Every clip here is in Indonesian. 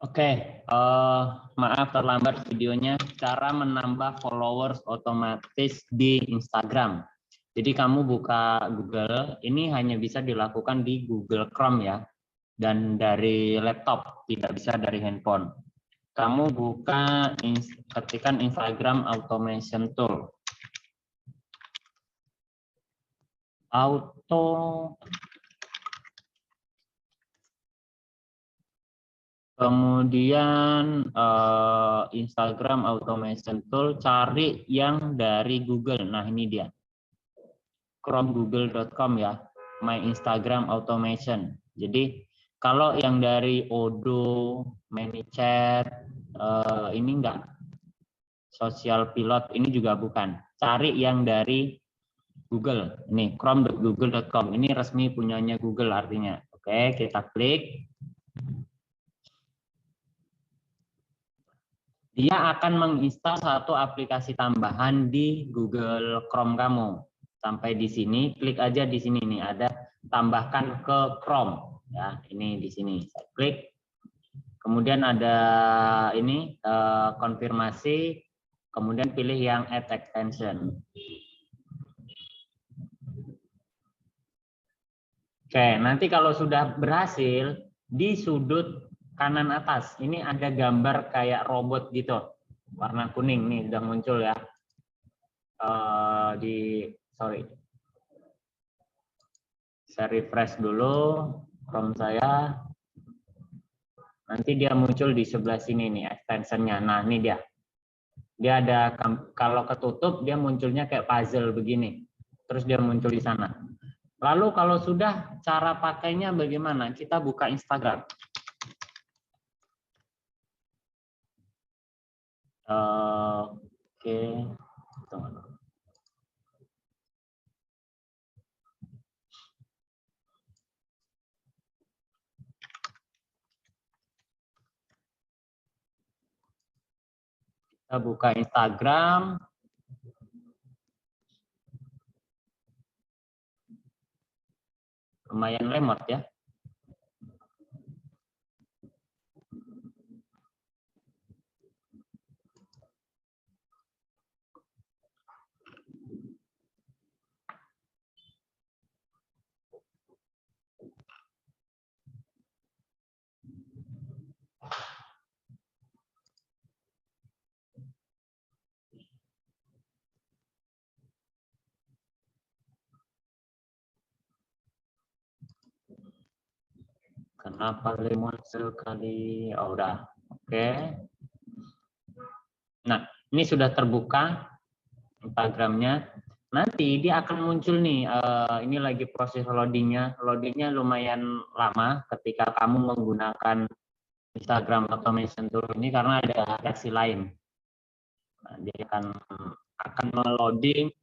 Oke, maaf terlambat videonya. Cara menambah followers otomatis di Instagram. Jadi kamu buka Google, ini hanya bisa dilakukan di Google Chrome ya, dan dari laptop, tidak bisa dari handphone. Kamu buka, ketikkan Instagram Automation Tool. Kemudian Instagram Automation Tool, cari yang dari Google. Nah ini dia, Chrome google.com ya, My Instagram Automation. Jadi kalau yang dari Odoo, ManyChat, ini enggak, Social Pilot ini juga bukan. Cari yang dari Google. Ini chrome.google.com. Ini resmi punyanya Google artinya. Oke, kita klik. Dia akan menginstal satu aplikasi tambahan di Google Chrome kamu. Sampai di sini, klik aja di sini nih, ada tambahkan ke Chrome. Ya, ini di sini. Saya klik. Kemudian ada ini konfirmasi, kemudian pilih yang add extension. Oke, nanti kalau sudah berhasil, di sudut kanan atas ini ada gambar kayak robot gitu, warna kuning nih udah muncul ya. Saya refresh dulu Chrome saya. Nanti dia muncul di sebelah sini nih extensionnya. Nah ini dia. Dia ada, kalau ketutup dia munculnya kayak puzzle begini. Terus dia muncul di sana. Lalu kalau sudah, cara pakainya bagaimana? Kita buka Instagram. Oke. Kita buka Instagram. Lumayan lemot ya. Kenapa lemot sekali? Oh, udah. Oke. Nah, ini sudah terbuka Instagramnya. Nanti dia akan muncul nih, ini lagi proses loadingnya. Loadingnya lumayan lama ketika kamu menggunakan Instagram Automation Tool ini karena ada aplikasi lain. Nah, dia akan meloading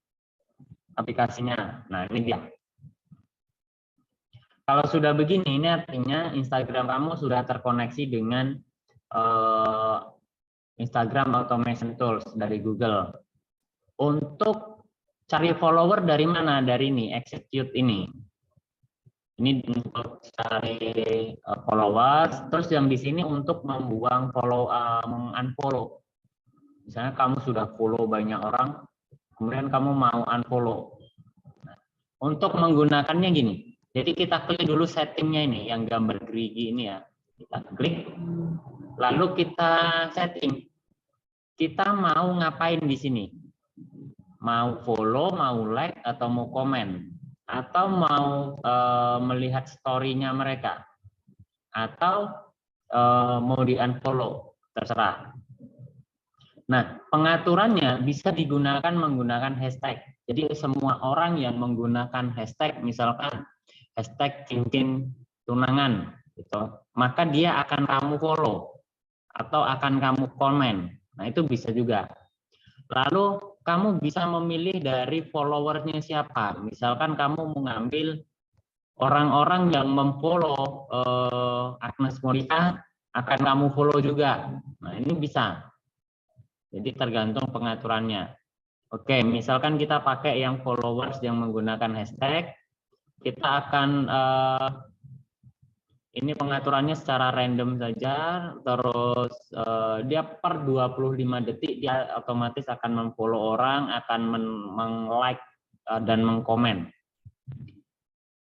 aplikasinya. Nah, ini dia. Kalau sudah begini, ini artinya Instagram kamu sudah terkoneksi dengan Instagram Automation Tools dari Google. Untuk cari follower dari mana? Dari ini, execute ini. Ini untuk cari followers. Terus yang di sini untuk membuang unfollow. Misalnya kamu sudah follow banyak orang, kemudian kamu mau unfollow. Untuk menggunakannya gini. Jadi kita klik dulu settingnya ini, yang gambar gerigi ini ya. Kita klik, lalu kita setting. Kita mau ngapain di sini? Mau follow, mau like, atau mau komen? Atau mau melihat story-nya mereka? Atau mau di-unfollow? Terserah. Nah, pengaturannya bisa digunakan menggunakan hashtag. Jadi semua orang yang menggunakan hashtag, misalkan hashtag cincin tunangan, gitu, maka dia akan kamu follow atau akan kamu komen. Nah itu bisa juga. Lalu kamu bisa memilih dari followernya siapa. Misalkan kamu mengambil orang-orang yang memfollow Agnes Monica, akan kamu follow juga. Nah ini bisa. Jadi tergantung pengaturannya. Oke, misalkan kita pakai yang followers yang menggunakan hashtag, kita akan Ini pengaturannya secara random saja, terus dia per 25 detik dia otomatis akan memfollow orang, akan meng-like dan mengkomen.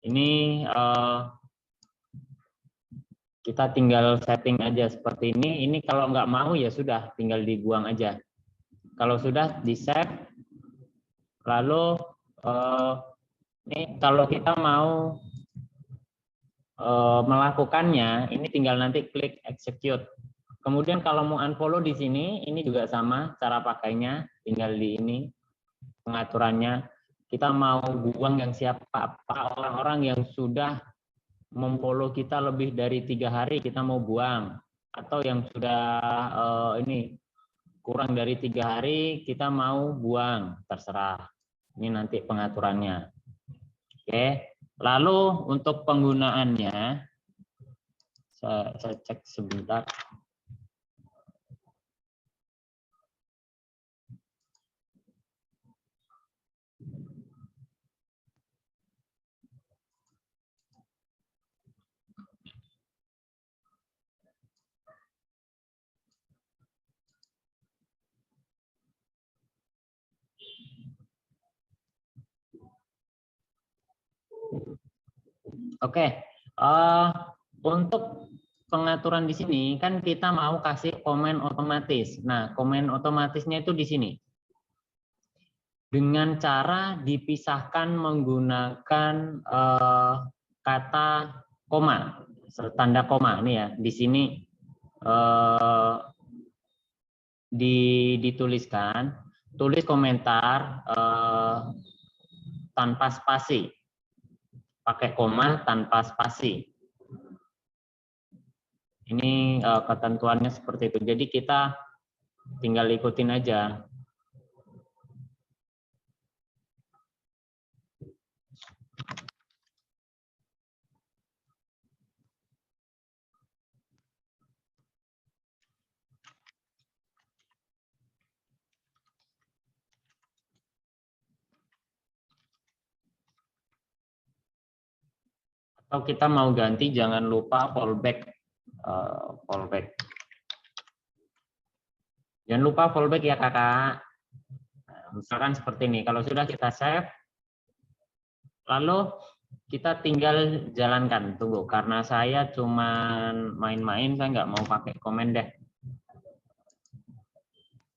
Ini kita tinggal setting aja seperti ini. Ini kalau nggak mau ya sudah, tinggal dibuang aja. Kalau sudah di-save, lalu ini kalau kita mau melakukannya, ini tinggal nanti klik execute. Kemudian kalau mau unfollow di sini, ini juga sama cara pakainya, tinggal di ini pengaturannya. Kita mau buang yang siapa, orang-orang yang sudah memfollow kita lebih dari 3 hari kita mau buang, atau yang sudah ini kurang dari 3 hari kita mau buang, terserah. Ini nanti pengaturannya. Oke. Lalu untuk penggunaannya, saya cek sebentar. Oke, untuk pengaturan di sini kan kita mau kasih komen otomatis. Nah, komen otomatisnya itu di sini. Dengan cara dipisahkan menggunakan kata koma, tanda koma ini ya. Di sini dituliskan, tulis komentar tanpa spasi. Pakai koma tanpa spasi. Ini ketentuannya seperti itu. Jadi kita tinggal ikutin aja. Atau kita mau ganti, jangan lupa fallback. Fallback. Jangan lupa fallback ya kakak. Nah, misalkan seperti ini. Kalau sudah kita save, lalu kita tinggal jalankan. Tunggu, karena saya cuman main-main, saya nggak mau pakai komen deh.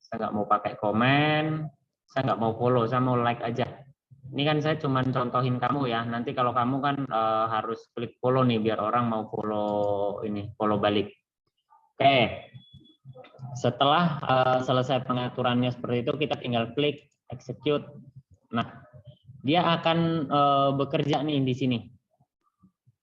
Saya nggak mau pakai komen, saya nggak mau follow, saya mau like aja. Ini kan saya cuma contohin kamu ya. Nanti kalau kamu kan harus klik follow nih biar orang mau follow ini, follow balik. Oke. Setelah selesai pengaturannya seperti itu, kita tinggal klik execute. Nah, dia akan bekerja nih di sini.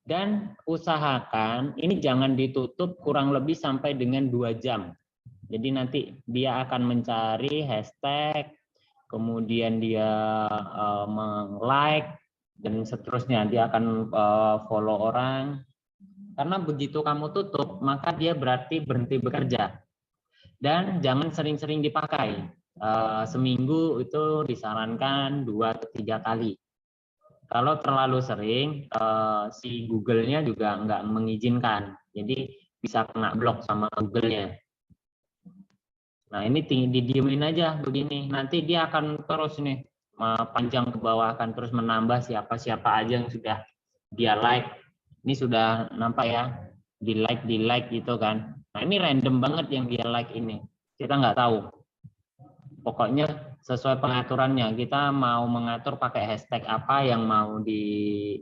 Dan usahakan ini jangan ditutup kurang lebih sampai dengan 2 jam. Jadi nanti dia akan mencari hashtag, kemudian dia like dan seterusnya, dia akan follow orang. Karena begitu kamu tutup, maka dia berarti berhenti bekerja. Dan jangan sering-sering dipakai. Seminggu itu disarankan 2-3 kali. Kalau terlalu sering, si Google-nya juga nggak mengizinkan. Jadi bisa kena blok sama Google-nya. Nah, ini didiemin aja begini. Nanti dia akan terus nih panjang ke bawah, akan terus menambah siapa-siapa aja yang sudah dia like. Ini sudah nampak ya, di like gitu kan. Nah, ini random banget yang dia like ini. Kita nggak tahu. Pokoknya sesuai pengaturannya. Kita mau mengatur pakai hashtag apa yang mau di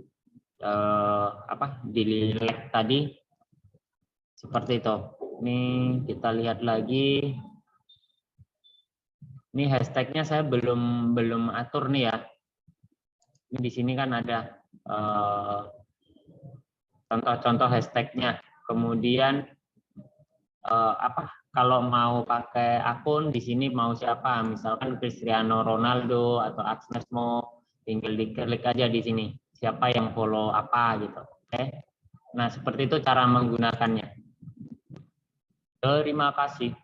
like tadi. Seperti itu. Ini kita lihat lagi. Ini hashtagnya saya belum atur nih ya. Ini di sini kan ada contoh-contoh hashtagnya. Kemudian kalau mau pakai akun di sini mau siapa? Misalkan Cristiano Ronaldo atau Agnes Mo, tinggal diklik aja di sini. Siapa yang follow apa gitu. Oke. Nah, seperti itu cara menggunakannya. Terima kasih.